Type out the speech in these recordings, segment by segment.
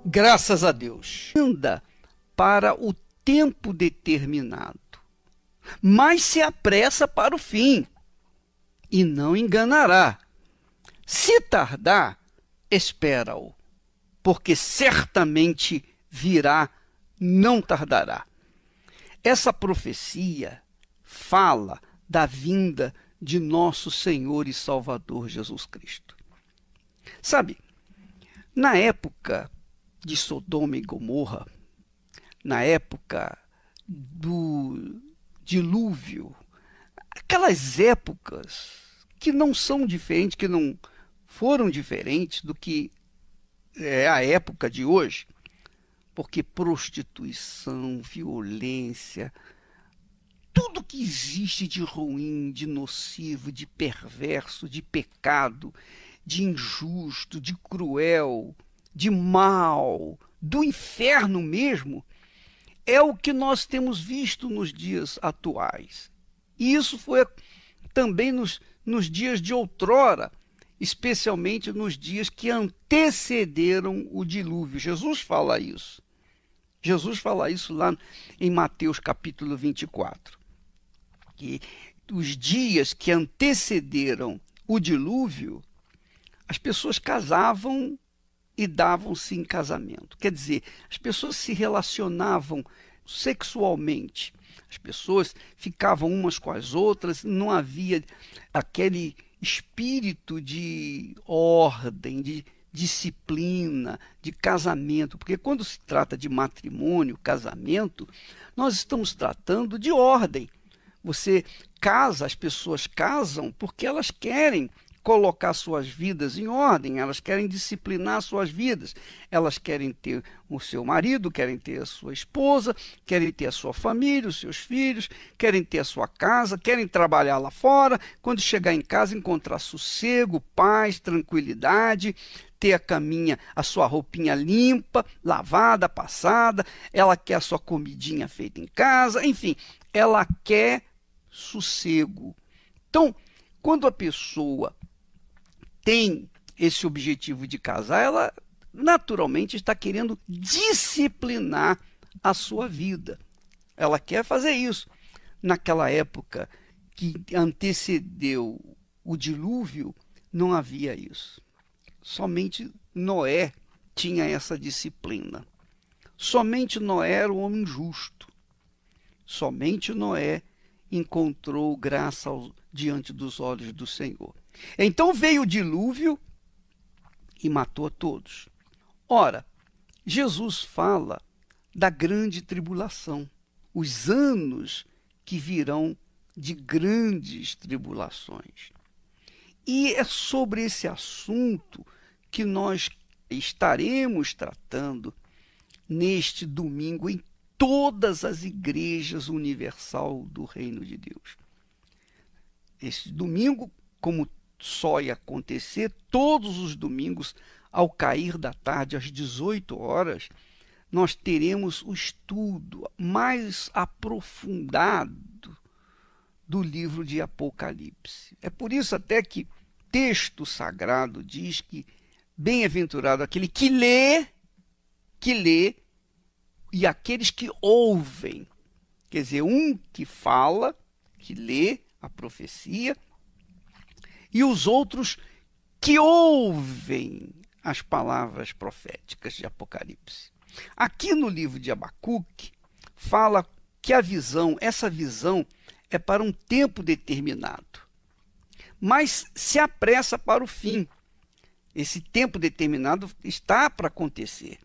Graças a Deus. Anda para o tempo determinado, mas se apressa para o fim, e não enganará. Se tardar, espera-o, porque certamente virá, não tardará. Essa profecia fala da vinda de nosso Senhor e Salvador Jesus Cristo. Sabe, na época de Sodoma e Gomorra, na época do dilúvio, aquelas épocas que não são diferentes, que não foram diferentes do que é a época de hoje, porque prostituição, violência, tudo que existe de ruim, de nocivo, de perverso, de pecado, de injusto, de cruel, de mal, do inferno mesmo, é o que nós temos visto nos dias atuais. E isso foi também nos dias de outrora, especialmente nos dias que antecederam o dilúvio. Jesus fala isso. Jesus fala isso lá em Mateus capítulo 24. Que os dias que antecederam o dilúvio, as pessoas casavam e davam-se em casamento. Quer dizer, as pessoas se relacionavam sexualmente, as pessoas ficavam umas com as outras, não havia aquele espírito de ordem, de disciplina, de casamento, porque quando se trata de matrimônio, casamento, nós estamos tratando de ordem. Você casa, as pessoas casam porque elas querem colocar suas vidas em ordem, elas querem disciplinar suas vidas, elas querem ter o seu marido, querem ter a sua esposa, querem ter a sua família, os seus filhos, querem ter a sua casa, querem trabalhar lá fora, quando chegar em casa encontrar sossego, paz, tranquilidade, ter a caminha, a sua roupinha limpa, lavada, passada, ela quer a sua comidinha feita em casa, enfim, ela quer sossego. Então, quando a pessoa tem esse objetivo de casar, ela naturalmente está querendo disciplinar a sua vida. Ela quer fazer isso. Naquela época que antecedeu o dilúvio, não havia isso. Somente Noé tinha essa disciplina. Somente Noé era o homem justo. Somente Noé encontrou graça diante dos olhos do Senhor. Então veio o dilúvio e matou a todos. Ora, Jesus fala da grande tribulação, os anos que virão de grandes tribulações. E é sobre esse assunto que nós estaremos tratando neste domingo em todas as igrejas universal do Reino de Deus. Este domingo, como só ia acontecer, todos os domingos, ao cair da tarde, às 18 horas, nós teremos o estudo mais aprofundado do livro de Apocalipse. É por isso até que texto sagrado diz que bem-aventurado aquele que lê, e aqueles que ouvem. Quer dizer, um que fala, que lê a profecia, e os outros que ouvem as palavras proféticas de Apocalipse. Aqui no livro de Abacuque, fala que essa visão é para um tempo determinado, mas se apressa para o fim. Esse tempo determinado está para acontecer,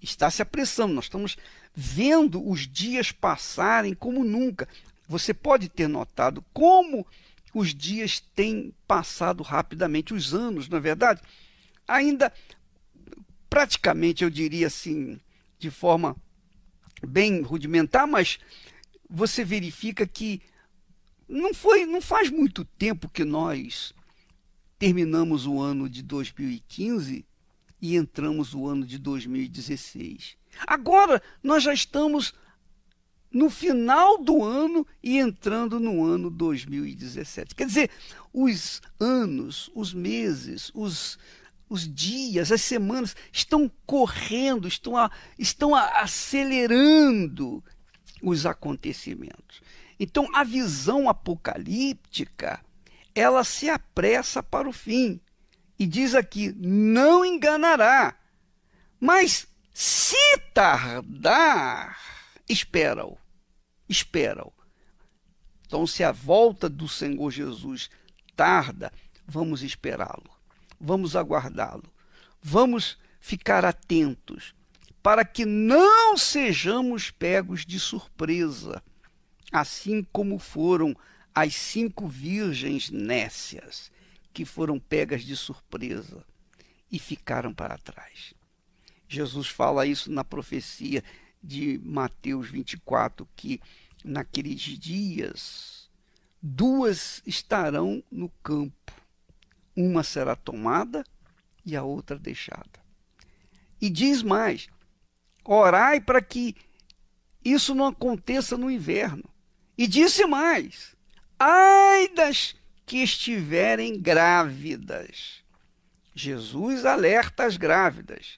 está se apressando. Nós estamos vendo os dias passarem como nunca. Você pode ter notado como os dias têm passado rapidamente, os anos, não é verdade? Ainda, praticamente, eu diria assim, de forma bem rudimentar, mas você verifica que não faz muito tempo que nós terminamos o ano de 2015 e entramos no ano de 2016. Agora nós já estamos no final do ano e entrando no ano 2017. Quer dizer, os anos, os meses, os dias, as semanas estão correndo, estão acelerando os acontecimentos. Então, a visão apocalíptica, ela se apressa para o fim. E diz aqui, não enganará. Mas, se tardar, espera-o. Espera-o. Então, se a volta do Senhor Jesus tarda, vamos esperá-lo. Vamos aguardá-lo. Vamos ficar atentos para que não sejamos pegos de surpresa, assim como foram as 5 virgens nécias, que foram pegas de surpresa e ficaram para trás. Jesus fala isso na profecia de Mateus 24, que naqueles dias 2 estarão no campo, uma será tomada e a outra deixada. E diz mais, orai para que isso não aconteça no inverno. E disse mais, ai das que estiverem grávidas. Jesus alerta as grávidas.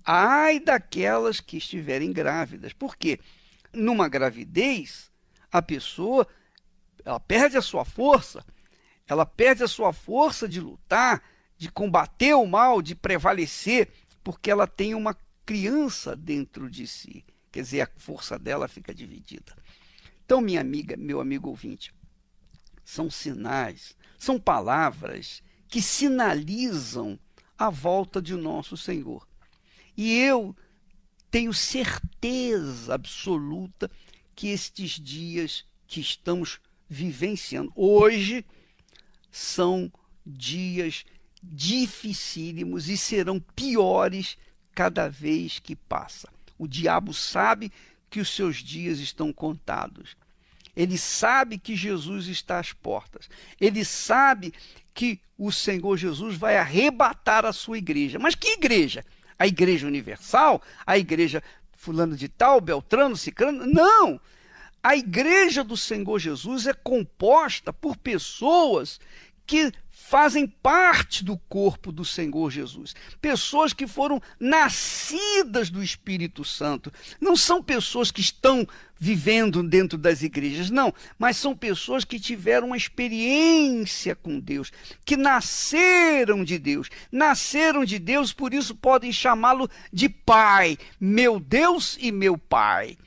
Ai daquelas que estiverem grávidas. Por quê? Numa gravidez, a pessoa ela perde a sua força. Ela perde a sua força de lutar, de combater o mal, de prevalecer, porque ela tem uma criança dentro de si. Quer dizer, a força dela fica dividida. Então, minha amiga, meu amigo ouvinte, são sinais, são palavras que sinalizam a volta de nosso Senhor. E eu tenho certeza absoluta que estes dias que estamos vivenciando hoje são dias dificílimos e serão piores cada vez que passa. O diabo sabe que os seus dias estão contados. Ele sabe que Jesus está às portas. Ele sabe que o Senhor Jesus vai arrebatar a sua igreja. Mas que igreja? A igreja universal? A igreja fulano de tal, Beltrano, Cicrano? Não! A igreja do Senhor Jesus é composta por pessoas que fazem parte do corpo do Senhor Jesus. Pessoas que foram nascidas do Espírito Santo. Não são pessoas que estão vivendo dentro das igrejas, não. Mas são pessoas que tiveram uma experiência com Deus, que nasceram de Deus. Nasceram de Deus, por isso podem chamá-lo de Pai. Meu Deus e meu Pai.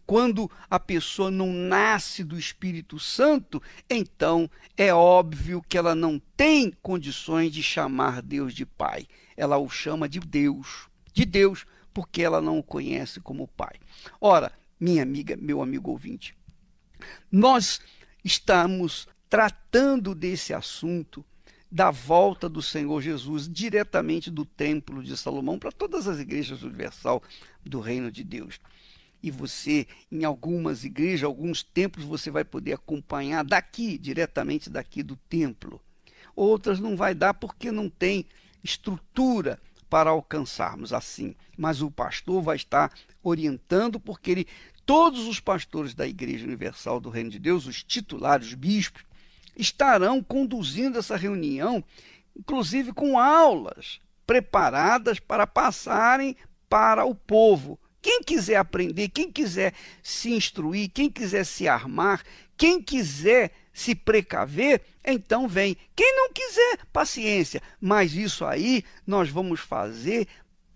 Quando a pessoa não nasce do Espírito Santo, então é óbvio que ela não tem condições de chamar Deus de Pai. Ela o chama de Deus, porque ela não o conhece como Pai. Ora, minha amiga, meu amigo ouvinte, nós estamos tratando desse assunto da volta do Senhor Jesus diretamente do Templo de Salomão para todas as igrejas universal do Reino de Deus. E você, em algumas igrejas, alguns templos, você vai poder acompanhar daqui, diretamente daqui do templo. Outras não vai dar porque não tem estrutura para alcançarmos assim. Mas o pastor vai estar orientando, porque todos os pastores da Igreja Universal do Reino de Deus, os titulares, os bispos, estarão conduzindo essa reunião, inclusive com aulas preparadas para passarem para o povo. Quem quiser aprender, quem quiser se instruir, quem quiser se armar, quem quiser se precaver, então vem. Quem não quiser, paciência. Mas isso aí nós vamos fazer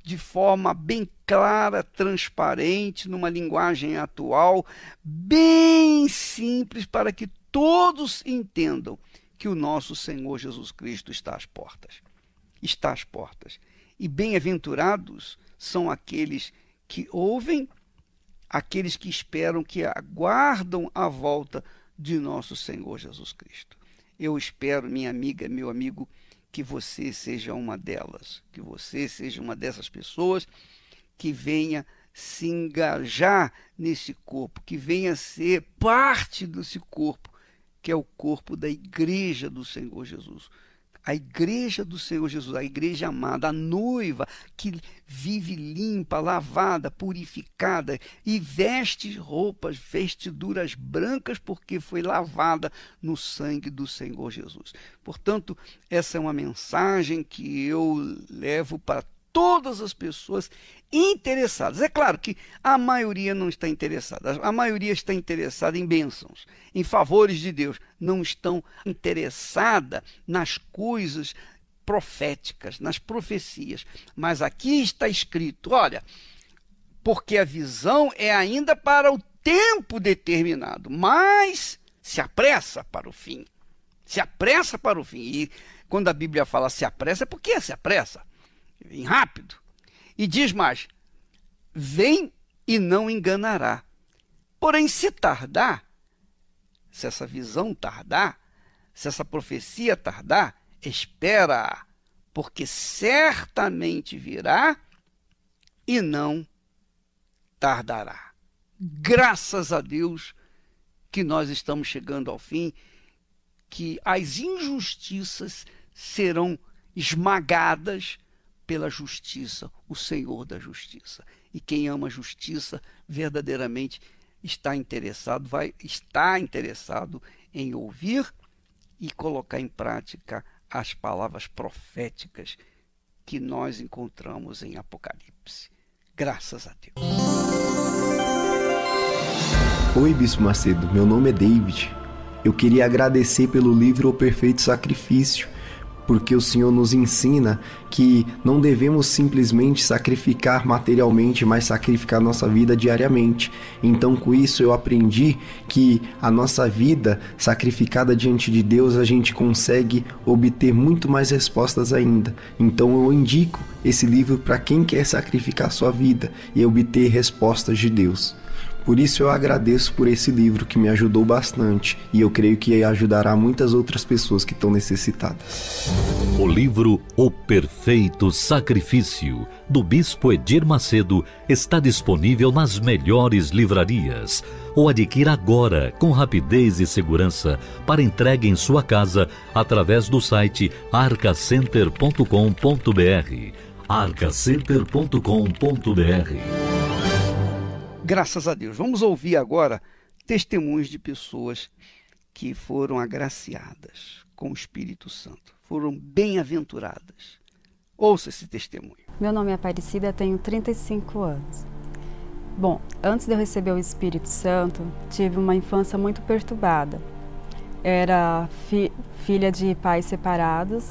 de forma bem clara, transparente, numa linguagem atual, bem simples, para que todos entendam que o nosso Senhor Jesus Cristo está às portas. Está às portas. E bem-aventurados são aqueles que ouvem, aqueles que esperam, que aguardam a volta de nosso Senhor Jesus Cristo. Eu espero, minha amiga, meu amigo, que você seja uma delas, que você seja uma dessas pessoas que venha se engajar nesse corpo, que venha ser parte desse corpo, que é o corpo da Igreja do Senhor Jesus. A igreja do Senhor Jesus, a igreja amada, a noiva que vive limpa, lavada, purificada e veste roupas, vestiduras brancas porque foi lavada no sangue do Senhor Jesus. Portanto, essa é uma mensagem que eu levo para todas as pessoas interessadas. É claro que a maioria não está interessada. A maioria está interessada em bênçãos, em favores de Deus. Não estão interessada nas coisas proféticas, nas profecias. Mas aqui está escrito, olha, porque a visão é ainda para o tempo determinado, mas se apressa para o fim. Se apressa para o fim. E quando a Bíblia fala se apressa, é porque se apressa. Vem rápido. E diz mais, vem e não enganará. Porém, se tardar, se essa visão tardar, se essa profecia tardar, espera, porque certamente virá e não tardará. Graças a Deus que nós estamos chegando ao fim, que as injustiças serão esmagadas pela justiça, o Senhor da justiça. E quem ama a justiça verdadeiramente está interessado em ouvir e colocar em prática as palavras proféticas que nós encontramos em Apocalipse. Graças a Deus. Oi, Bispo Macedo, meu nome é David. Eu queria agradecer pelo livro O Perfeito Sacrifício, porque o Senhor nos ensina que não devemos simplesmente sacrificar materialmente, mas sacrificar nossa vida diariamente. Então, com isso, eu aprendi que a nossa vida sacrificada diante de Deus, a gente consegue obter muito mais respostas ainda. Então, eu indico esse livro para quem quer sacrificar sua vida e obter respostas de Deus. Por isso eu agradeço por esse livro que me ajudou bastante e eu creio que ajudará muitas outras pessoas que estão necessitadas. O livro O Perfeito Sacrifício, do Bispo Edir Macedo, está disponível nas melhores livrarias. Ou adquira agora, com rapidez e segurança, para entrega em sua casa, através do site arcacenter.com.br. arcacenter.com.br. Graças a Deus. Vamos ouvir agora testemunhos de pessoas que foram agraciadas com o Espírito Santo, foram bem-aventuradas. Ouça esse testemunho. Meu nome é Aparecida, tenho 35 anos. Bom, antes de eu receber o Espírito Santo, tive uma infância muito perturbada. Era filha de pais separados,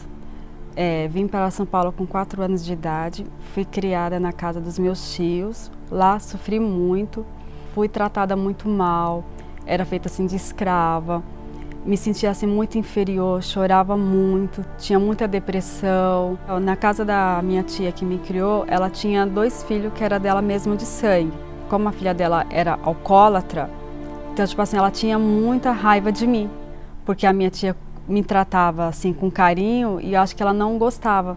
vim para São Paulo com 4 anos de idade, fui criada na casa dos meus tios. Lá sofri muito, fui tratada muito mal, era feita assim de escrava, me sentia assim muito inferior, chorava muito, tinha muita depressão. Na casa da minha tia que me criou, ela tinha 2 filhos que era dela mesmo de sangue. Como a filha dela era alcoólatra, então tipo assim, ela tinha muita raiva de mim, porque a minha tia me tratava assim com carinho e eu acho que ela não gostava,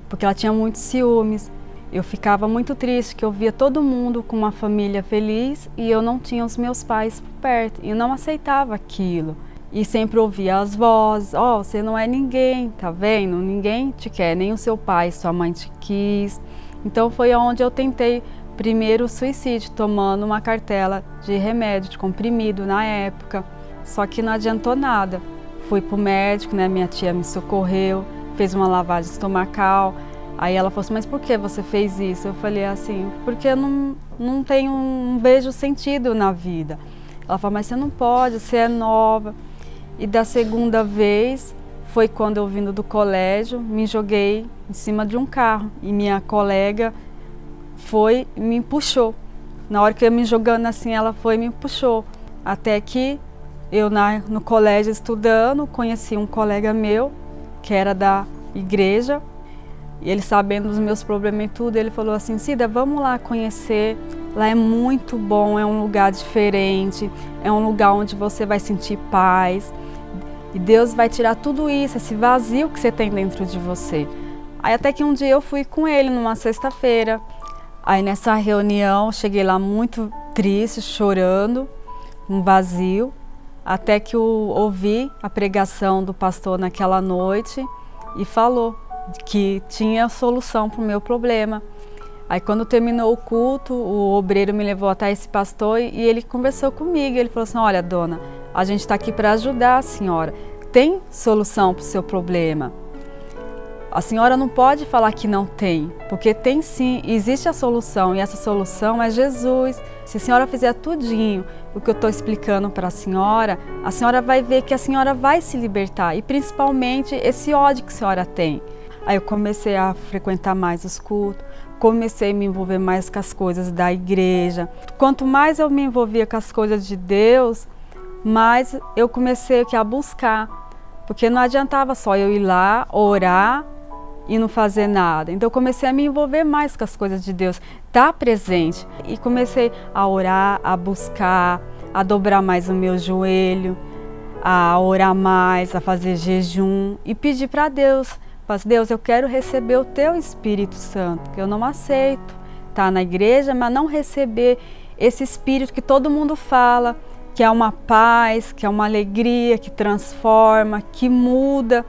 porque ela tinha muitos ciúmes. Eu ficava muito triste, que eu via todo mundo com uma família feliz e eu não tinha os meus pais por perto. E eu não aceitava aquilo. E sempre ouvia as vozes, você não é ninguém, tá vendo? Ninguém te quer, nem o seu pai, sua mãe te quis. Então foi onde eu tentei primeiro o suicídio, tomando uma cartela de remédio, de comprimido na época. Só que não adiantou nada. Fui pro médico, né? Minha tia me socorreu, fez uma lavagem estomacal. Aí ela falou assim, mas por que você fez isso? Eu falei assim, porque eu não vejo sentido na vida. Ela falou, mas você não pode, você é nova. E da segunda vez, foi quando eu vindo do colégio, me joguei em cima de um carro. E minha colega foi e me puxou. Na hora que eu ia me jogando assim, ela foi e me puxou. Até que eu no colégio estudando, conheci um colega meu, que era da igreja. E ele, sabendo dos meus problemas e tudo, ele falou assim, Cida, vamos lá conhecer, lá é muito bom, é um lugar diferente, é um lugar onde você vai sentir paz, e Deus vai tirar tudo isso, esse vazio que você tem dentro de você. Aí até que um dia eu fui com ele, numa sexta-feira, aí nessa reunião, cheguei lá muito triste, chorando, um vazio, até que eu ouvi a pregação do pastor naquela noite. e falou que tinha solução para o meu problema. Aí quando terminou o culto, o obreiro me levou até esse pastor e ele conversou comigo. Ele falou assim: olha, dona, a gente está aqui para ajudar a senhora. Tem solução para o seu problema. A senhora não pode falar que não tem, porque tem sim, existe a solução, e essa solução é Jesus. Se a senhora fizer tudinho o que eu estou explicando para a senhora vai ver que a senhora vai se libertar, e principalmente esse ódio que a senhora tem. Aí eu comecei a frequentar mais os cultos, comecei a me envolver mais com as coisas da igreja. Quanto mais eu me envolvia com as coisas de Deus, mais eu comecei a buscar, porque não adiantava só eu ir lá, orar e não fazer nada. Então eu comecei a me envolver mais com as coisas de Deus, estar presente. E comecei a orar, a buscar, a dobrar mais o meu joelho, a orar mais, a fazer jejum e pedir para Deus: Deus, eu quero receber o Teu Espírito Santo, que eu não aceito estar na igreja, mas não receber esse Espírito que todo mundo fala, que é uma paz, que é uma alegria, que transforma, que muda.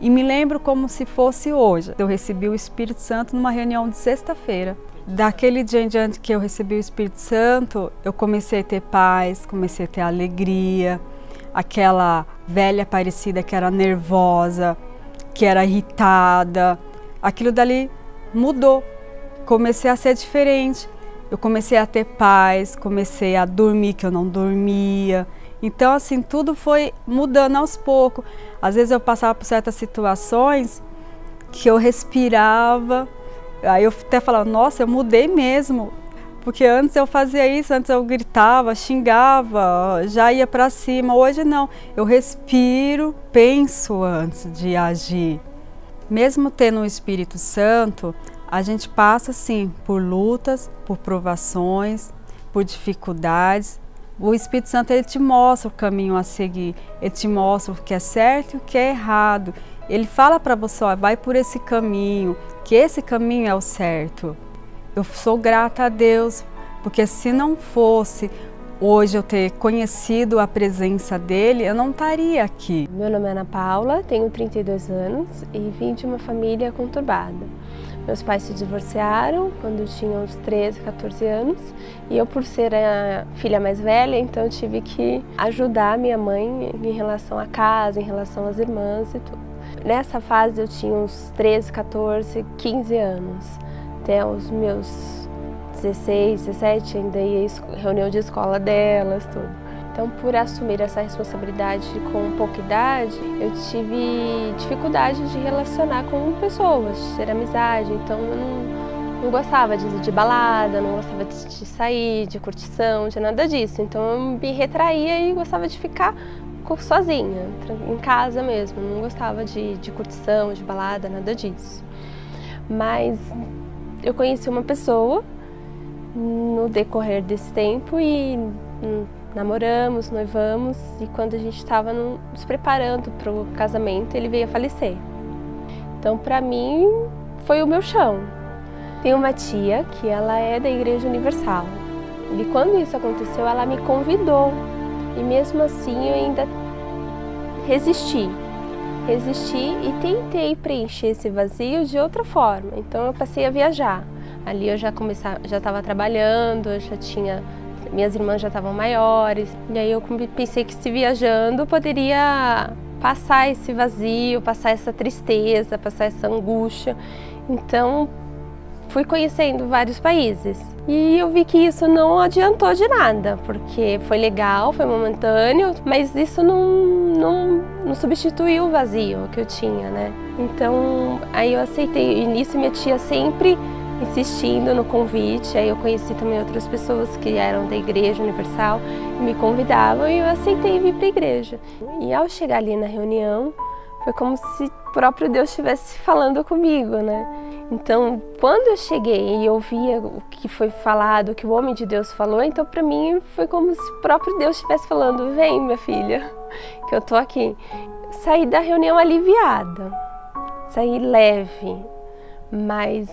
E me lembro como se fosse hoje. Eu recebi o Espírito Santo numa reunião de sexta-feira. Daquele dia em diante que eu recebi o Espírito Santo, eu comecei a ter paz, comecei a ter alegria. Aquela velha parecida que era nervosa, que era irritada, aquilo dali mudou. Comecei a ser diferente. Eu comecei a ter paz, comecei a dormir que eu não dormia. Então, assim, tudo foi mudando aos poucos. Às vezes eu passava por certas situações que eu respirava, aí eu até falava: nossa, eu mudei mesmo. Porque antes eu fazia isso, antes eu gritava, xingava, já ia para cima. Hoje não, eu respiro, penso antes de agir. Mesmo tendo o Espírito Santo, a gente passa sim por lutas, por provações, por dificuldades. O Espírito Santo, ele te mostra o caminho a seguir, ele te mostra o que é certo e o que é errado. Ele fala para você: ó, vai por esse caminho, que esse caminho é o certo. Eu sou grata a Deus, porque se não fosse hoje eu ter conhecido a presença dele, eu não estaria aqui. Meu nome é Ana Paula, tenho 32 anos e vim de uma família conturbada. Meus pais se divorciaram quando eu tinha uns 13, 14 anos e eu, por ser a filha mais velha, então eu tive que ajudar minha mãe em relação à casa, em relação às irmãs e tudo. Nessa fase eu tinha uns 13, 14, 15 anos. Até os meus 16, 17, ainda ia à reunião de escola delas, tudo. Então, por assumir essa responsabilidade com pouca idade, eu tive dificuldade de relacionar com pessoas, de ter amizade. Então, eu não gostava de balada, não gostava de sair, de curtição, de nada disso. Então, eu me retraía e gostava de ficar sozinha, em casa mesmo. Não gostava de curtição, de balada, nada disso. Mas eu conheci uma pessoa no decorrer desse tempo e namoramos, noivamos, e quando a gente estava nos preparando para o casamento, ele veio a falecer. Então, para mim, foi o meu chão. Tenho uma tia que ela é da Igreja Universal, e quando isso aconteceu, ela me convidou, e mesmo assim eu ainda resisti e tentei preencher esse vazio de outra forma. Então eu passei a viajar. Ali eu já estava trabalhando, minhas irmãs já estavam maiores, e aí eu pensei que se viajando eu poderia passar esse vazio, passar essa tristeza, passar essa angústia. Então fui conhecendo vários países e eu vi que isso não adiantou de nada, porque foi legal, foi momentâneo, mas isso não substituiu o vazio que eu tinha, né? Então aí eu aceitei, e nisso minha tia sempre insistindo no convite. Aí eu conheci também outras pessoas que eram da Igreja Universal e me convidavam, e eu aceitei vir para a igreja. E ao chegar ali na reunião, foi como se o próprio Deus estivesse falando comigo, né? Então, quando eu cheguei e ouvia o que foi falado, o que o homem de Deus falou, então para mim foi como se o próprio Deus estivesse falando: vem, minha filha, que eu tô aqui. Saí da reunião aliviada, saí leve, mas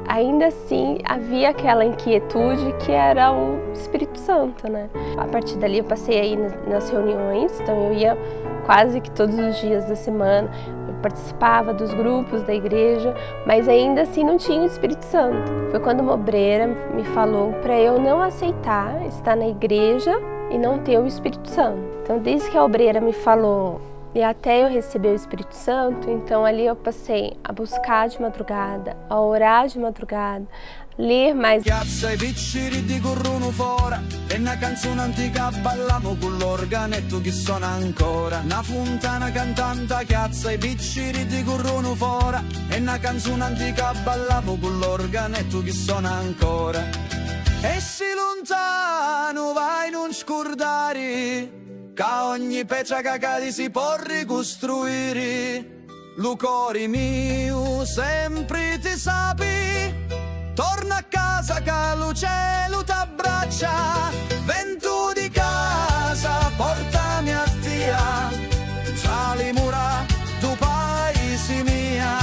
ainda assim havia aquela inquietude que era o Espírito Santo, né? A partir dali eu passei aí nas reuniões, então eu ia quase que todos os dias da semana. Eu participava dos grupos da igreja, mas ainda assim não tinha o Espírito Santo. Foi quando uma obreira me falou para eu não aceitar estar na igreja e não ter o Espírito Santo. Então, desde que a obreira me falou e até eu receber o Espírito Santo, então ali eu passei a buscar de madrugada, a orar de madrugada, ler mais. Piazza i picciri di corrono fora e una canzone antica ballamo con l'organetto che suona ancora. Una fontana cantante piazza i picciri di corrono fora e una canzone antica ballamo con l'organetto che suona ancora. E se lontano vai non scordare che ogni pezza cagati si può ricostruire. Lo cuore mio sempre ti sapi, torna a casa che lo cielo t'abbraccia. Vento di casa portami a via, tra le mura tu paesi mia.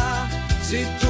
Se tu